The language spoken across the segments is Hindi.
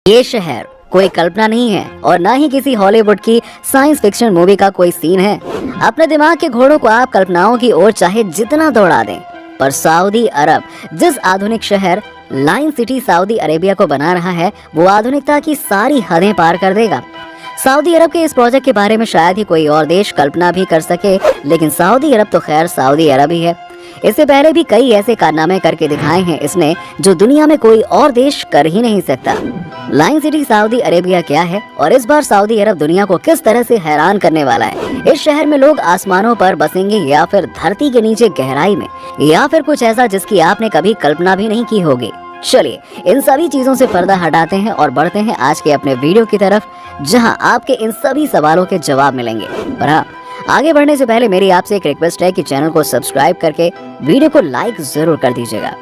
ये शहर कोई कल्पना नहीं है और ना ही किसी हॉलीवुड की साइंस फिक्शन मूवी का कोई सीन है। अपने दिमाग के घोड़ों को आप कल्पनाओं की ओर चाहे जितना दौड़ा दें, पर सऊदी अरब जिस आधुनिक शहर लाइन सिटी सऊदी अरेबिया को बना रहा है, वो आधुनिकता की सारी हदें पार कर देगा। सऊदी अरब के इस प्रोजेक्ट के बारे में शायद ही कोई और देश कल्पना भी कर सके, लेकिन सऊदी अरब तो खैर सऊदी अरब ही है। इससे पहले भी कई ऐसे कारनामे करके दिखाए हैं इसने, जो दुनिया में कोई और देश कर ही नहीं सकता। लाइन सिटी सऊदी अरेबिया क्या है और इस बार सऊदी अरब दुनिया को किस तरह से हैरान करने वाला है। इस शहर में लोग आसमानों पर बसेंगे या फिर धरती के नीचे गहराई में, या फिर कुछ ऐसा जिसकी आपने कभी कल्पना भी नहीं की होगी। चलिए इन सभी चीजों से पर्दा हटाते हैं और बढ़ते हैं आज के अपने वीडियो की तरफ, जहां आपके इन सभी सवालों के जवाब मिलेंगे। पर हाँ, आगे बढ़ने से पहले मेरी आपसे एक रिक्वेस्ट है कि चैनल को सब्सक्राइब करके वीडियो को लाइक जरूर कर दीजिएगा।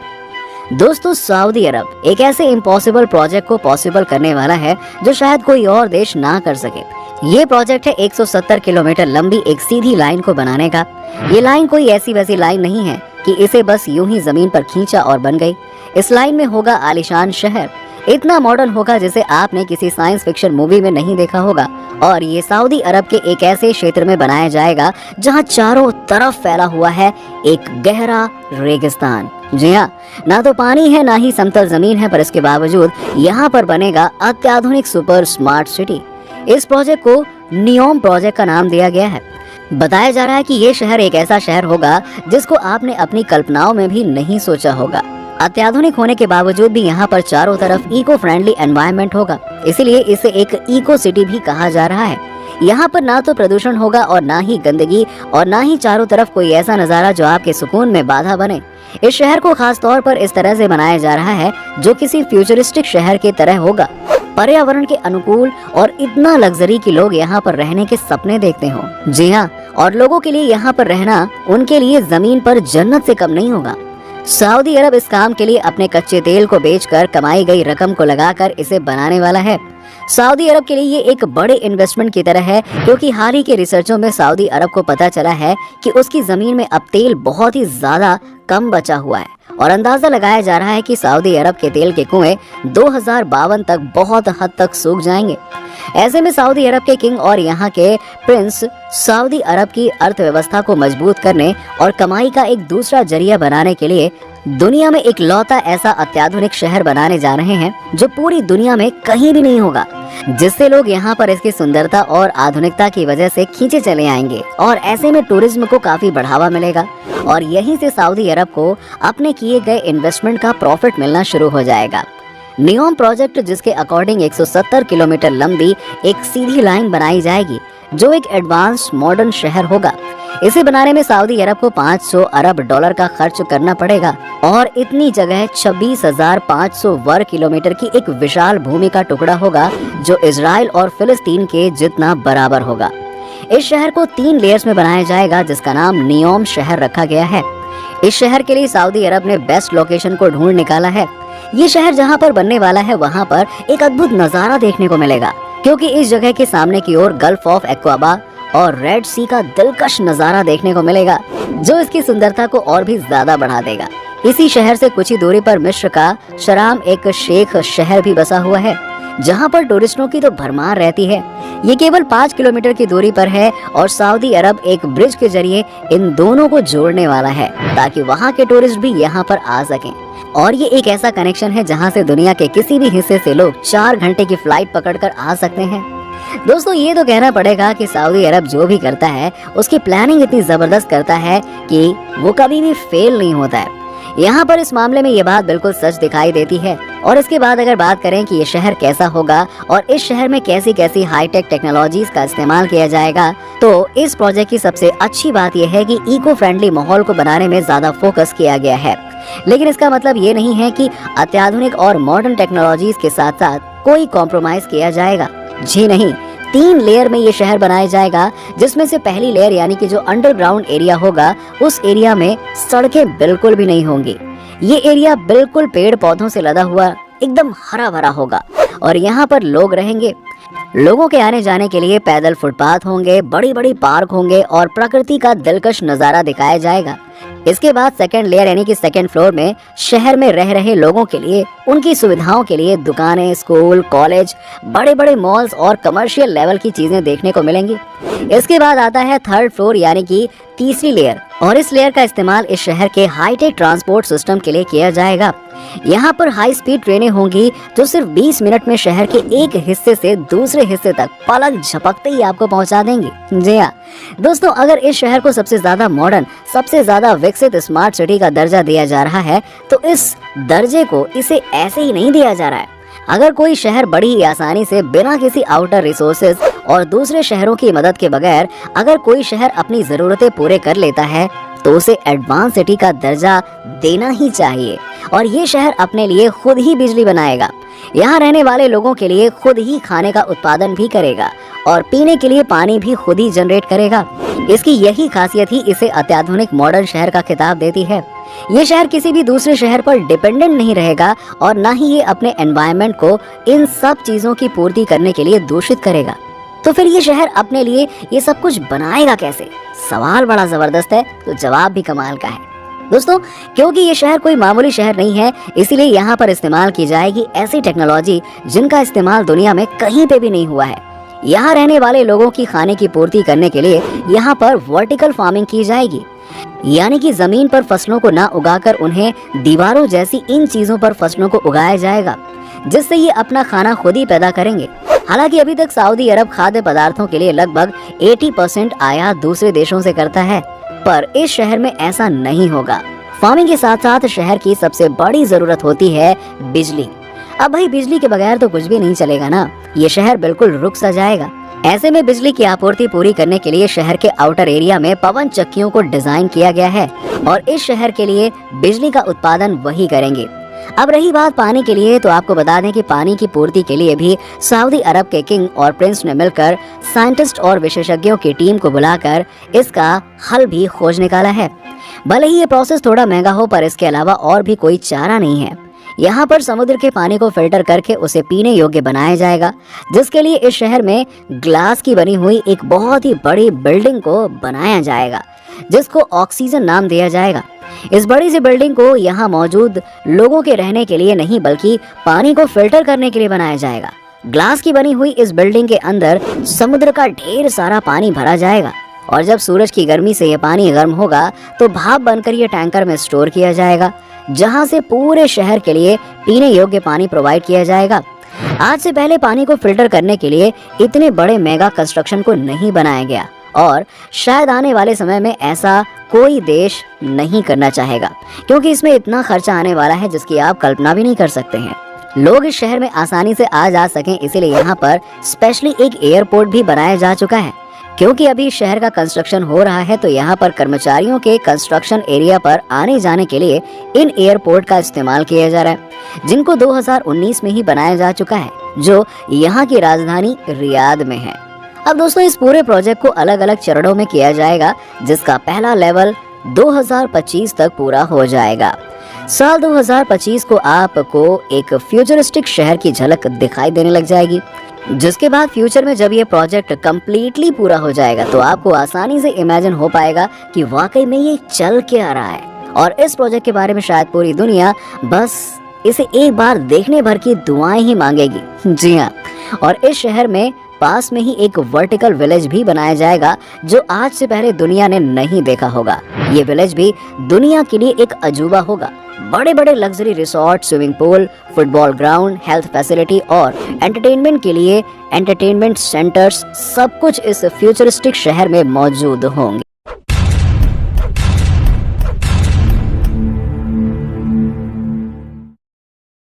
दोस्तों, सऊदी अरब एक ऐसे इम्पॉसिबल प्रोजेक्ट को पॉसिबल करने वाला है जो शायद कोई और देश ना कर सके। ये प्रोजेक्ट है 170 किलोमीटर लंबी एक सीधी लाइन को बनाने का। ये लाइन कोई ऐसी वैसी लाइन नहीं है कि इसे बस यूं ही जमीन पर खींचा और बन गई। इस लाइन में होगा आलीशान शहर, इतना मॉडर्न होगा जिसे आपने किसी साइंस फिक्शन मूवी में नहीं देखा होगा। और ये सऊदी अरब के एक ऐसे क्षेत्र में बनाया जाएगा जहां चारों तरफ फैला हुआ है एक गहरा रेगिस्तान। जी हाँ, ना तो पानी है ना ही समतल जमीन है, पर इसके बावजूद यहाँ पर बनेगा अत्याधुनिक सुपर स्मार्ट सिटी। इस प्रोजेक्ट को नियोम प्रोजेक्ट का नाम दिया गया है। बताया जा रहा है कि ये शहर एक ऐसा शहर होगा जिसको आपने अपनी कल्पनाओं में भी नहीं सोचा होगा। अत्याधुनिक होने के बावजूद भी यहाँ पर चारों तरफ इको फ्रेंडली एनवायरनमेंट होगा, इसीलिए इसे एक इको सिटी भी कहा जा रहा है। यहाँ पर ना तो प्रदूषण होगा और ना ही गंदगी, और ना ही चारों तरफ कोई ऐसा नजारा जो आपके सुकून में बाधा बने। इस शहर को खास तौर पर इस तरह से बनाया जा रहा है जो किसी फ्यूचरिस्टिक शहर की तरह होगा, पर्यावरण के अनुकूल, और इतना लग्जरी कि लोग यहाँ पर रहने के सपने देखते हो। जी हाँ, और लोगों के लिए यहाँ पर रहना उनके लिए जमीन पर जन्नत से कम नहीं होगा। सऊदी अरब इस काम के लिए अपने कच्चे तेल को बेचकर कमाई गई रकम को लगाकर इसे बनाने वाला है। सऊदी अरब के लिए ये एक बड़े इन्वेस्टमेंट की तरह है, क्योंकि हाल ही के रिसर्चों में सऊदी अरब को पता चला है कि उसकी जमीन में अब तेल बहुत ही ज्यादा कम बचा हुआ है, और अंदाजा लगाया जा रहा है कि सऊदी अरब के तेल के कुएं 2052 तक बहुत हद तक सूख जाएंगे। ऐसे में सऊदी अरब के किंग और यहाँ के प्रिंस सऊदी अरब की अर्थव्यवस्था को मजबूत करने और कमाई का एक दूसरा जरिया बनाने के लिए दुनिया में एक लौता ऐसा अत्याधुनिक शहर बनाने जा रहे हैं जो पूरी दुनिया में कहीं भी नहीं होगा, जिससे लोग यहाँ पर इसकी सुंदरता और आधुनिकता की वजह से खींचे चले आएंगे, और ऐसे में टूरिज्म को काफी बढ़ावा मिलेगा, और यहीं से सऊदी अरब को अपने किए गए इन्वेस्टमेंट का प्रॉफिट मिलना शुरू हो जाएगा। नियोम प्रोजेक्ट, जिसके अकॉर्डिंग 170 किलोमीटर लंबी एक सीधी लाइन बनाई जाएगी जो एक एडवांस मॉडर्न शहर होगा। इसे बनाने में सऊदी अरब को 500 अरब डॉलर का खर्च करना पड़ेगा, और इतनी जगह 26,500 वर्ग किलोमीटर की एक विशाल भूमि का टुकड़ा होगा जो इजराइल और फिलिस्तीन के जितना बराबर होगा। इस शहर को 3 लेयर्स में बनाया जाएगा, जिसका नाम नियोम शहर रखा गया है। इस शहर के लिए सऊदी अरब ने बेस्ट लोकेशन को ढूंढ निकाला है। ये शहर जहाँ पर बनने वाला है वहाँ पर एक अद्भुत नजारा देखने को मिलेगा, क्योंकि इस जगह के सामने की ओर गल्फ ऑफ एक्वाबा और रेड सी का दिलकश नजारा देखने को मिलेगा, जो इसकी सुंदरता को और भी ज्यादा बढ़ा देगा। इसी शहर से कुछ ही दूरी पर मिस्र का शराम एक शेख शहर भी बसा हुआ है, जहाँ पर टूरिस्टों की तो भरमार रहती है। ये केवल 5 किलोमीटर की दूरी पर है, और सऊदी अरब एक ब्रिज के जरिए इन दोनों को जोड़ने वाला है ताकि वहाँ के टूरिस्ट भी यहाँ पर आ सकें। और ये एक ऐसा कनेक्शन है जहाँ से दुनिया के किसी भी हिस्से से लोग 4 घंटे की फ्लाइट पकड़कर आ सकते हैं। दोस्तों, ये तो कहना पड़ेगा कि सऊदी अरब जो भी करता है उसकी प्लानिंग इतनी जबरदस्त करता है कि वो कभी भी फेल नहीं होता है। यहाँ पर इस मामले में ये बात बिल्कुल सच दिखाई देती है। और इसके बाद अगर बात करें कि ये शहर कैसा होगा और इस शहर में कैसी कैसी हाईटेक टेक्नोलॉजीज का इस्तेमाल किया जाएगा, तो इस प्रोजेक्ट की सबसे अच्छी बात यह है कि इको फ्रेंडली माहौल को बनाने में ज्यादा फोकस किया गया है। लेकिन इसका मतलब ये नहीं है कि अत्याधुनिक और मॉडर्न टेक्नोलॉजीज के साथ साथ कोई कॉम्प्रोमाइज किया जाएगा। जी नहीं, 3 लेयर में ये शहर बनाया जाएगा, जिसमें से पहली लेयर यानी कि जो अंडरग्राउंड एरिया होगा, उस एरिया में सड़कें बिल्कुल भी नहीं होंगी। ये एरिया बिल्कुल पेड़ पौधों से लदा हुआ एकदम हरा भरा होगा, और यहाँ पर लोग रहेंगे। लोगों के आने जाने के लिए पैदल फुटपाथ होंगे, बड़ी बड़ी पार्क होंगे और प्रकृति का दिलकश नज़ारा दिखाया जाएगा। इसके बाद सेकंड लेयर यानी कि सेकंड फ्लोर में शहर में रह रहे लोगों के लिए उनकी सुविधाओं के लिए दुकानें, स्कूल, कॉलेज, बड़े बड़े मॉल्स और कमर्शियल लेवल की चीजें देखने को मिलेंगी। इसके बाद आता है थर्ड फ्लोर यानी कि तीसरी लेयर, और इस लेयर का इस्तेमाल इस शहर के हाईटेक ट्रांसपोर्ट सिस्टम के लिए किया जाएगा। यहाँ पर हाई स्पीड ट्रेनें होंगी जो सिर्फ 20 मिनट में शहर के एक हिस्से से दूसरे हिस्से तक पलक झपकते ही आपको पहुँचा देंगी। जी हाँ दोस्तों, अगर इस शहर को सबसे ज्यादा मॉडर्न, सबसे ज्यादा विकसित स्मार्ट सिटी का दर्जा दिया जा रहा है तो इस दर्जे को इसे ऐसे ही नहीं दिया जा रहा है। अगर कोई शहर बड़ी ही आसानी से बिना किसी आउटर रिसोर्सेज और दूसरे शहरों की मदद के बगैर अगर कोई शहर अपनी जरूरतें पूरे कर लेता है तो उसे एडवांस सिटी का दर्जा देना ही चाहिए। और ये शहर अपने लिए खुद ही बिजली बनाएगा, यहाँ रहने वाले लोगों के लिए खुद ही खाने का उत्पादन भी करेगा और पीने के लिए पानी भी खुद ही जनरेट करेगा। इसकी यही खासियत ही इसे अत्याधुनिक मॉडर्न शहर का खिताब देती है। ये शहर किसी भी दूसरे शहर पर डिपेंडेंट नहीं रहेगा और न ही ये अपने एनवायरनमेंट को इन सब चीजों की पूर्ति करने के लिए दूषित करेगा। तो फिर ये शहर अपने लिए ये सब कुछ बनाएगा कैसे? सवाल बड़ा जबरदस्त है तो जवाब भी कमाल का है दोस्तों। क्योंकि ये शहर कोई मामूली शहर नहीं है, इसीलिए यहाँ पर इस्तेमाल की जाएगी ऐसी टेक्नोलॉजी जिनका इस्तेमाल दुनिया में कहीं पे भी नहीं हुआ है। यहाँ रहने वाले लोगों की खाने की पूर्ति करने के लिए यहाँ पर वर्टिकल फार्मिंग की जाएगी, यानी कि जमीन पर फसलों को ना उगाकर उन्हें दीवारों जैसी इन चीजों पर फसलों को उगाया जाएगा, जिससे ये अपना खाना खुद ही पैदा करेंगे। हालांकि अभी तक सऊदी अरब खाद्य पदार्थों के लिए लगभग 80% आयात दूसरे देशों से करता है, पर इस शहर में ऐसा नहीं होगा। फार्मिंग के साथ साथ शहर की सबसे बड़ी जरूरत होती है बिजली। अब भाई बिजली के बगैर तो कुछ भी नहीं चलेगा ना, ये शहर बिल्कुल रुक सा जाएगा। ऐसे में बिजली की आपूर्ति पूरी करने के लिए शहर के आउटर एरिया में पवन चक्कियों को डिजाइन किया गया है और इस शहर के लिए बिजली का उत्पादन वही करेंगे। अब रही बात पानी के लिए, तो आपको बता दें कि पानी की पूर्ति के लिए भी सऊदी अरब के किंग और प्रिंस ने मिलकर साइंटिस्ट और विशेषज्ञों की टीम को बुलाकर इसका हल भी खोज निकाला है। भले ही ये प्रोसेस थोड़ा महंगा हो, पर इसके अलावा और भी कोई चारा नहीं है। यहाँ पर समुद्र के पानी को फिल्टर करके उसे पीने योग्य बनाया जाएगा, जिसके लिए इस शहर में ग्लास की बनी हुई एक बहुत ही बड़ी बिल्डिंग को बनाया जाएगा, जिसको ऑक्सीजन नाम दिया जाएगा। इस बड़ी सी बिल्डिंग को यहाँ मौजूद लोगों के रहने के लिए नहीं, बल्कि पानी को फिल्टर करने के लिए बनाया जाएगा। ग्लास की बनी हुई इस बिल्डिंग के अंदर समुद्र का ढेर सारा पानी भरा जाएगा और जब सूरज की गर्मी से यह पानी गर्म होगा तो भाप बनकर यह टैंकर में स्टोर किया जाएगा, जहां से पूरे शहर के लिए पीने योग्य पानी प्रोवाइड किया जाएगा। आज से पहले पानी को फिल्टर करने के लिए इतने बड़े मेगा कंस्ट्रक्शन को नहीं बनाया गया और शायद आने वाले समय में ऐसा कोई देश नहीं करना चाहेगा, क्योंकि इसमें इतना खर्चा आने वाला है जिसकी आप कल्पना भी नहीं कर सकते हैं। लोग इस शहर में आसानी से आ जा सकें, इसीलिए यहाँ पर स्पेशली एक एयरपोर्ट भी बनाया जा चुका है। क्योंकि अभी शहर का कंस्ट्रक्शन हो रहा है तो यहाँ पर कर्मचारियों के कंस्ट्रक्शन एरिया पर आने जाने के लिए इन एयरपोर्ट का इस्तेमाल किया जा रहा है, जिनको 2019 में ही बनाया जा चुका है, जो यहाँ की राजधानी रियाद में है। अब दोस्तों इस पूरे प्रोजेक्ट को अलग अलग चरणों में किया जाएगा, जिसका पहला लेवल 2025 तक पूरा हो जाएगा। साल 2025 को आपको एक फ्यूचरिस्टिक शहर की झलक दिखाई देने लग जाएगी, जिसके बाद फ्यूचर में जब ये प्रोजेक्ट कम्प्लीटली पूरा हो जाएगा तो आपको आसानी से इमेजिन हो पाएगा कि वाकई में ये चल के आ रहा है। और इस प्रोजेक्ट के बारे में शायद पूरी दुनिया बस इसे एक बार देखने भर की दुआएं ही मांगेगी। जी हाँ, और इस शहर में पास में ही एक वर्टिकल विलेज भी बनाया जाएगा, जो आज से पहले दुनिया ने नहीं देखा होगा। ये विलेज भी दुनिया के लिए एक अजूबा होगा। बड़े बड़े luxury resort, swimming pool, football ground, health facility और एंटरटेनमेंट के लिए एंटरटेनमेंट सेंटर्स, सब कुछ इस फ्यूचरिस्टिक शहर में मौजूद होंगे।